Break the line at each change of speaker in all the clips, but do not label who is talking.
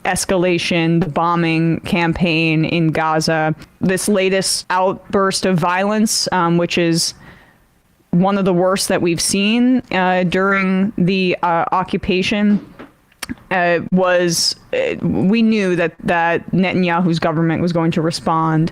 escalation, the bombing campaign in Gaza, this latest outburst of violence, which is one of the worst that we've seen during the occupation, we knew that Netanyahu's government was going to respond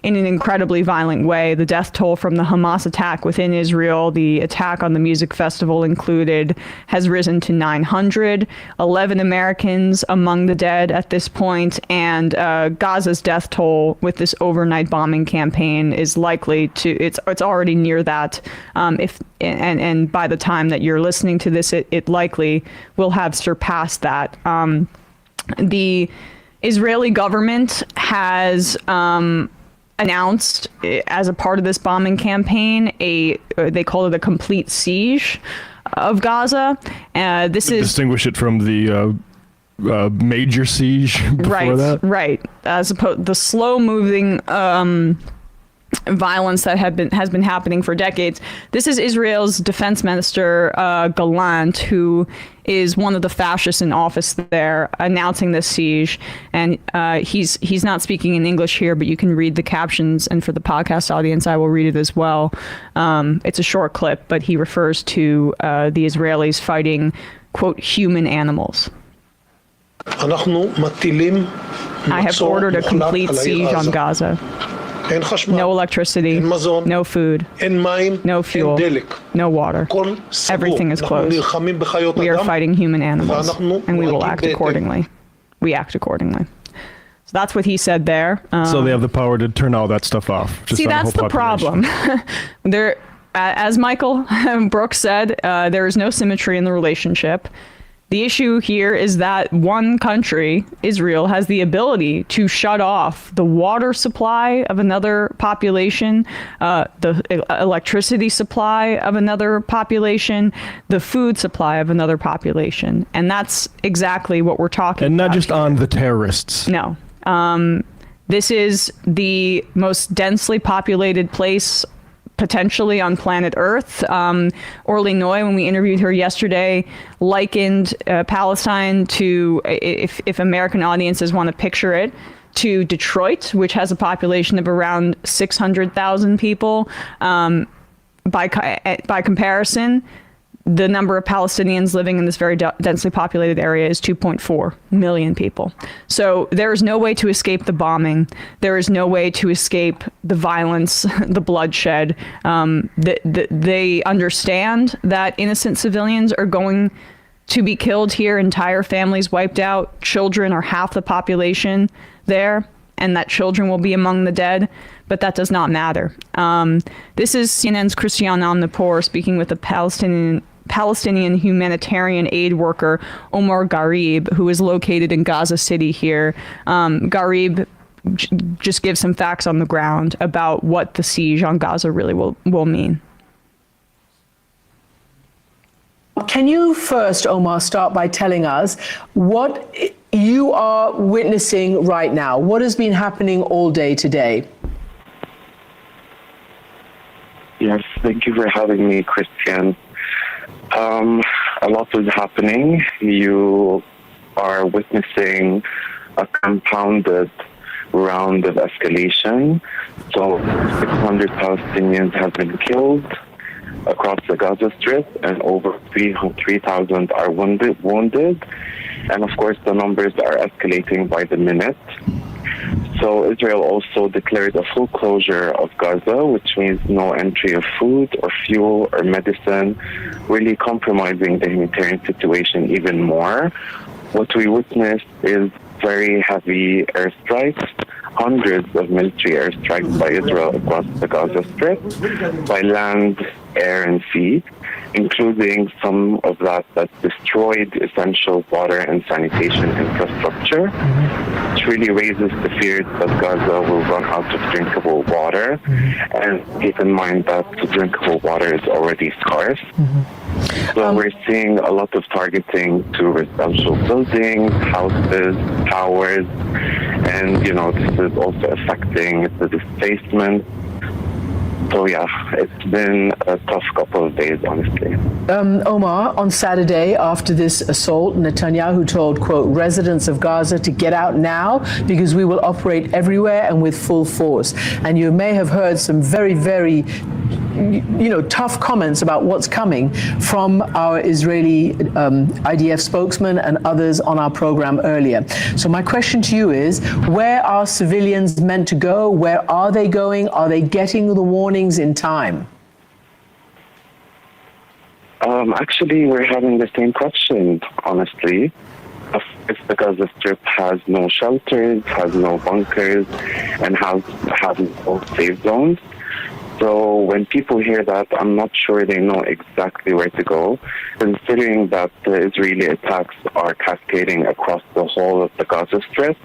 in an incredibly violent way. The death toll from the Hamas attack within Israel, the attack on the music festival included, has risen to 900, 11 Americans among the dead at this point, and Gaza's death toll with this overnight bombing campaign is likely to, it's already near that. And by the time that you're listening to this, it likely will have surpassed that. The Israeli government has announced as a part of this bombing campaign they call it a complete siege of Gaza. This is
distinguish it from the major siege before that. Right.
As opposed the slow moving violence that has been happening for decades. This is Israel's Defense Minister Gallant, who is one of the fascists in office there, announcing this siege. And he's not speaking in English here, but you can read the captions. And for the podcast audience, I will read it as well. It's a short clip, but he refers to the Israelis fighting, quote, human animals. I have ordered a complete siege on Gaza. No electricity, no food, no fuel, no water. Everything is closed. We are fighting human animals, and we will act accordingly. We act accordingly. So that's what he said there.
So they have the power to turn all that stuff off.
See, that's the problem. As Michael Brooks said, there is no symmetry in the relationship. The issue here is that one country, Israel, has the ability to shut off the water supply of another population, the electricity supply of another population, the food supply of another population. And that's exactly what we're talking about.
And not just on the terrorists.
No. This is the most densely populated place potentially on planet Earth. Orly Noy, when we interviewed her yesterday, likened Palestine to, if American audiences want to picture it, to Detroit, which has a population of around 600,000 people. By comparison, the number of Palestinians living in this very densely populated area is 2.4 million people. So there is no way to escape the bombing. There is no way to escape the violence, the bloodshed. They understand that innocent civilians are going to be killed here, entire families wiped out. Children are half the population there, and that children will be among the dead. But that does not matter. This is CNN's Christiane Amanpour speaking with the Palestinian humanitarian aid worker Omar Garib, who is located in Gaza City here. Garib just gives some facts on the ground about what the siege on Gaza really will mean.
Can you first, Omar, start by telling us what you are witnessing right now? What has been happening all day today?
Yes, thank you for having me, Christian. A lot is happening. You are witnessing a compounded round of escalation. So 600 Palestinians have been killed across the Gaza Strip, and over 3,000 are wounded. And of course, the numbers are escalating by the minute. So Israel also declared a full closure of Gaza, which means no entry of food or fuel or medicine, really compromising the humanitarian situation even more. What we witnessed is very heavy airstrikes, hundreds of military airstrikes by Israel across the Gaza Strip, by land, air, and sea, including some of that destroyed essential water and sanitation infrastructure, which really raises the fears that Gaza will run out of drinkable water. And keep in mind that drinkable water is already scarce. So we're seeing a lot of targeting to residential buildings, houses, towers, and this is also affecting the displacement. So yeah, it's been a tough couple of days, honestly.
Omar, on Saturday, after this assault, Netanyahu told, quote, residents of Gaza to get out now because we will operate everywhere and with full force. And you may have heard some very, very tough comments about what's coming from our Israeli IDF spokesman and others on our program earlier. So my question to you is, where are civilians meant to go? Where are they going? Are they getting the warnings in time?
Actually, we're having the same question, honestly. If the Gaza Strip has no shelters, has no bunkers, and has no safe zones. So when people hear that, I'm not sure they know exactly where to go, considering that the Israeli attacks are cascading across the whole of the Gaza Strip.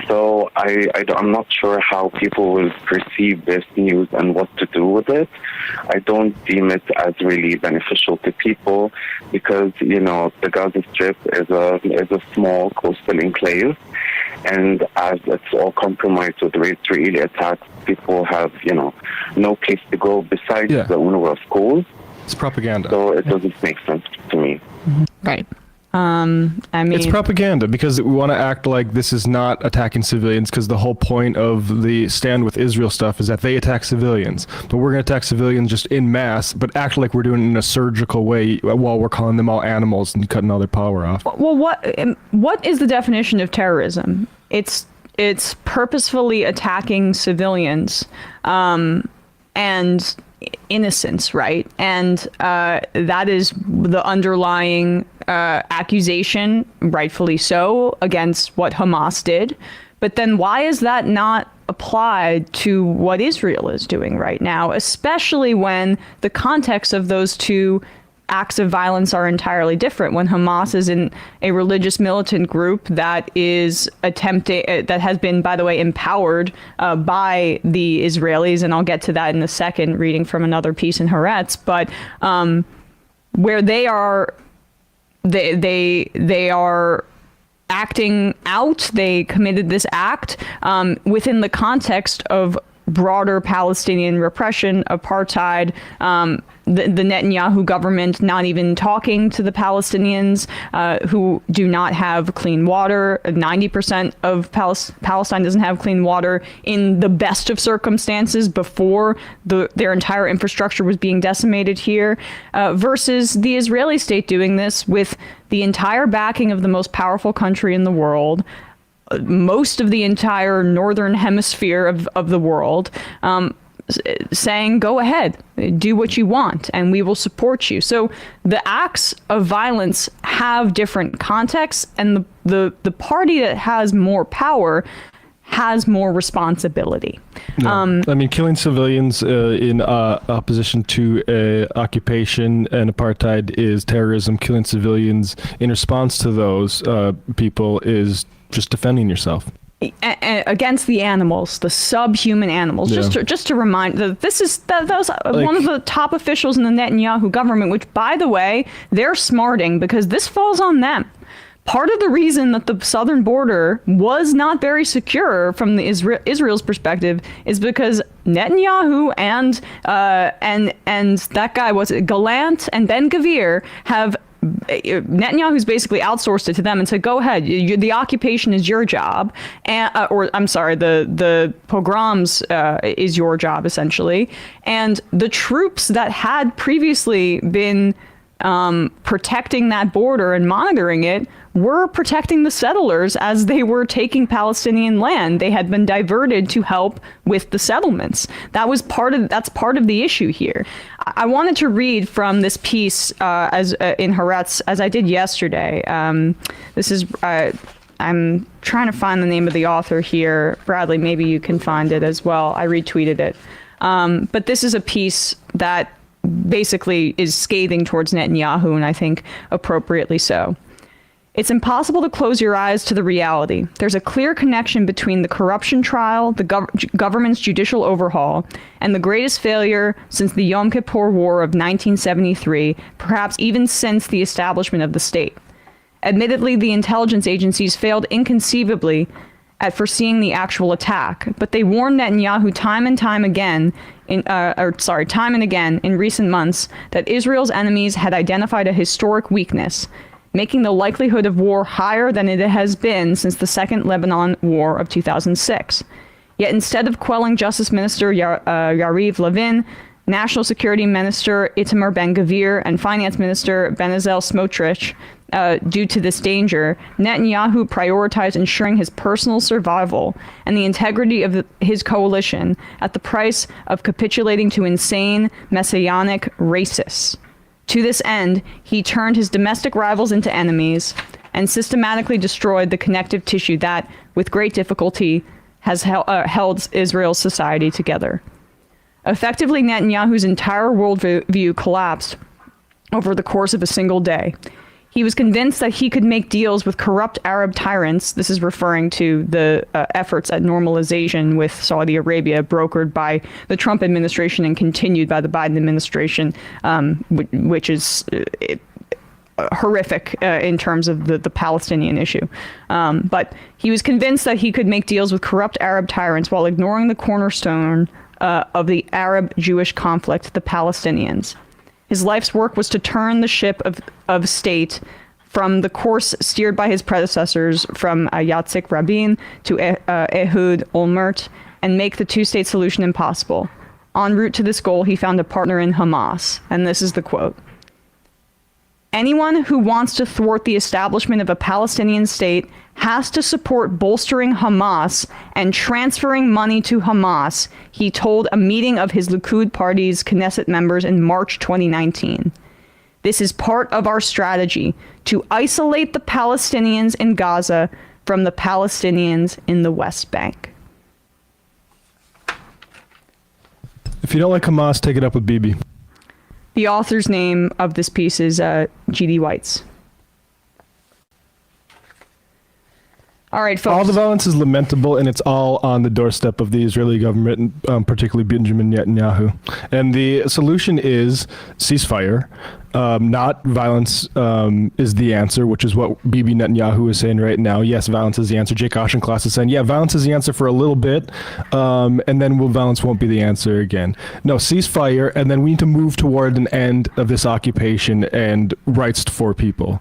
So I'm not sure how people will perceive this news and what to do with it. I don't deem it as really beneficial to people because, the Gaza Strip is a small coastal enclave. And as it's all compromised with the Israeli attacks, people have, no place to go besides the UNRWA schools.
It's propaganda.
So it doesn't make sense to me.
Right. I mean,
it's propaganda because we want to act like this is not attacking civilians, because the whole point of the Stand With Israel stuff is that they attack civilians, but we're going to attack civilians just in mass, but act like we're doing it in a surgical way while we're calling them all animals and cutting all their power off.
Well, what is the definition of terrorism? It's purposefully attacking civilians and innocents, right? And that is the underlying accusation, rightfully so, against what Hamas did. But then why is that not applied to what Israel is doing right now, especially when the context of those two acts of violence are entirely different? When Hamas is in a religious militant group that is attempting, that has been, by the way, empowered by the Israelis, and I'll get to that in a second, reading from another piece in Haaretz, but where they are acting out, they committed this act within the context of broader Palestinian repression, apartheid, the Netanyahu government not even talking to the Palestinians who do not have clean water. 90% of Palestine doesn't have clean water in the best of circumstances before their entire infrastructure was being decimated here, versus the Israeli state doing this with the entire backing of the most powerful country in the world, most of the entire northern hemisphere of the world, saying, go ahead, do what you want, and we will support you. So the acts of violence have different contexts, and the party that has more power has more responsibility.
Yeah. I mean, killing civilians in opposition to occupation and apartheid is terrorism. Killing civilians in response to those people is just defending yourself.
Against the animals, the subhuman animals. Yeah. Just to remind that that was one of the top officials in the Netanyahu government, which, by the way, they're smarting because this falls on them. Part of the reason that the southern border was not very secure from the Israel's perspective is because Netanyahu and that guy, was it Gallant and Ben-Gvir, have Netanyahu's basically outsourced it to them and said, go ahead, the occupation is your job, the pogroms is your job, essentially. And the troops that had previously been protecting that border and monitoring it were protecting the settlers as they were taking Palestinian land. They had been diverted to help with the settlements. That's part of the issue here. I wanted to read from this piece in Haaretz, as I did yesterday. This is I'm trying to find the name of the author here. Bradley, maybe you can find it as well. I retweeted it. But this is a piece that basically is scathing towards Netanyahu, and I think appropriately so. It's impossible to close your eyes to the reality. There's a clear connection between the corruption trial, the government's judicial overhaul, and the greatest failure since the Yom Kippur War of 1973, perhaps even since the establishment of the state. Admittedly, the intelligence agencies failed inconceivably at foreseeing the actual attack, but they warned Netanyahu time and again in recent months that Israel's enemies had identified a historic weakness, making the likelihood of war higher than it has been since the Second Lebanon War of 2006. Yet instead of quelling Justice Minister Yariv Levin, National Security Minister Itamar Ben-Gvir, and Finance Minister Bezalel Smotrich, due to this danger, Netanyahu prioritized ensuring his personal survival and the integrity of his coalition at the price of capitulating to insane, messianic racists. To this end, he turned his domestic rivals into enemies and systematically destroyed the connective tissue that, with great difficulty, has held Israel's society together. Effectively, Netanyahu's entire worldview collapsed over the course of a single day. He was convinced that he could make deals with corrupt Arab tyrants. This is referring to the efforts at normalization with Saudi Arabia, brokered by the Trump administration and continued by the Biden administration, which is horrific in terms of the Palestinian issue. But he was convinced that he could make deals with corrupt Arab tyrants while ignoring the cornerstone of the Arab-Jewish conflict, the Palestinians. His life's work was to turn the ship of state from the course steered by his predecessors from Yitzhak Rabin to Ehud Olmert and make the two-state solution impossible. En route to this goal, he found a partner in Hamas. And this is the quote. Anyone who wants to thwart the establishment of a Palestinian state has to support bolstering Hamas and transferring money to Hamas, he told a meeting of his Likud party's Knesset members in March 2019. This is part of our strategy to isolate the Palestinians in Gaza from the Palestinians in the West Bank.
If you don't like Hamas, take it up with Bibi.
The author's name of this piece is G.D. Weitz. All right, folks.
All the violence is lamentable, and it's all on the doorstep of the Israeli government, particularly Benjamin Netanyahu. And the solution is ceasefire. Not violence is the answer, which is what Bibi Netanyahu is saying right now. Yes, violence is the answer. Jake Auchincloss is saying, yeah, violence is the answer for a little bit, and then violence won't be the answer again. No, ceasefire, and then we need to move toward an end of this occupation and rights for people.